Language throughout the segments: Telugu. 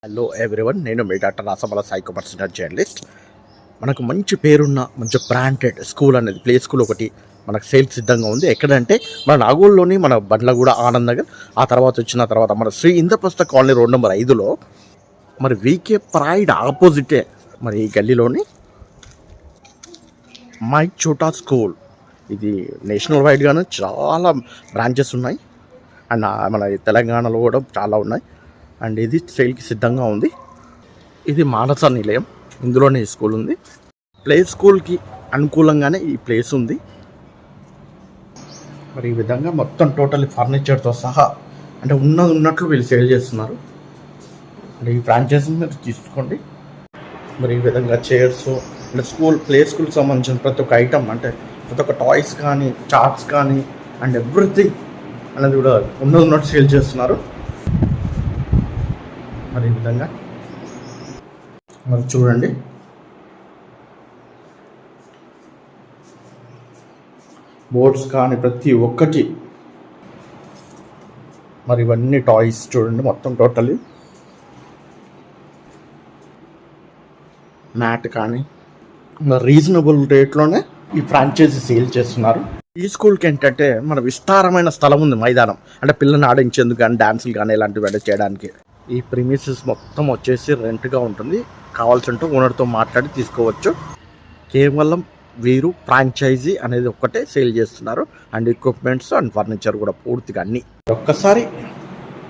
హలో ఎవ్రీవన్, నేను మీ డాక్టర్ రాసమల సైకో పర్సనల్ జర్నలిస్ట్. మనకు మంచి పేరున్న మంచి బ్రాండెడ్ స్కూల్ అనేది ప్లే స్కూల్ ఒకటి మనకు సేల్స్ సిద్ధంగా ఉంది. ఎక్కడంటే మన నాగోల్లోని మన బండ్లగూడ ఆనంద్ నగర్, ఆ తర్వాత మన Shri Indraprastha colony road number 5లో మరి వీకే ప్రైడ్ ఆపోజిటే మరి ఈ గల్లీలోని మై చోటా స్కూల్. ఇది నేషనల్ వైడ్గానే చాలా బ్రాంచెస్ ఉన్నాయి అండ్ మన తెలంగాణలో కూడా చాలా ఉన్నాయి. అండ్ ఇది సేల్కి సిద్ధంగా ఉంది. ఇది మానస నిలయం, ఇందులోనే ఈ స్కూల్ ఉంది. ప్లే స్కూల్కి అనుకూలంగానే ఈ ప్లేస్ ఉంది. మరి ఈ విధంగా మొత్తం టోటల్ ఫర్నిచర్తో సహా అంటే ఉన్నట్లు వీళ్ళు సేల్ చేస్తున్నారు. అంటే ఈ ఫ్రాంచైజీ మీరు తీసుకోండి. మరి ఈ విధంగా చైర్స్ అంటే ప్లే స్కూల్కి సంబంధించిన ప్రతి ఒక్క ఐటమ్ అంటే ప్రతి ఒక్క టాయ్స్ కానీ చార్ట్స్ కానీ అండ్ ఎవ్రీథింగ్ అనేది కూడా ఉన్నట్టు సేల్ చేస్తున్నారు. మరి ఈ విధంగా మరి చూడండి, బోర్డ్స్ కానీ ప్రతి ఒక్కటి మరి ఇవన్నీ టాయ్స్ చూడండి, మొత్తం టోటలీ మ్యాట్ కానీ రీజనబుల్ రేట్లోనే ఈ ఫ్రాంచైజీ సేల్ చేస్తున్నారు. ఈ స్కూల్కి ఏంటంటే మన విస్తారమైన స్థలం ఉంది, మైదానం, అంటే పిల్లల్ని ఆడించేందుకు కానీ డ్యాన్సులు కానీ ఇలాంటివి చేయడానికి. ఈ ప్రిమిసెస్ మొత్తం వచ్చేసి రెంట్గా ఉంటుంది. కావాల్సింటే ఓనర్తో మాట్లాడి తీసుకోవచ్చు. కేవలం వీరు ఫ్రాంచైజీ అనేది ఒక్కటే సేల్ చేస్తున్నారు అండ్ ఎక్విప్మెంట్స్ అండ్ ఫర్నిచర్ కూడా పూర్తిగా అన్నీ. ఒక్కసారి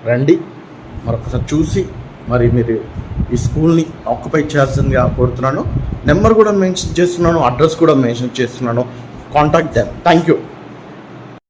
రండి, మరొకసారి చూసి మరి మీరు ఈ స్కూల్ని ఆక్యుపై చేయాల్సిందిగా కోరుతున్నాను. నెంబర్ కూడా మెన్షన్ చేస్తున్నాను, అడ్రస్ కూడా మెన్షన్ చేస్తున్నాను. Contact them. Thank you.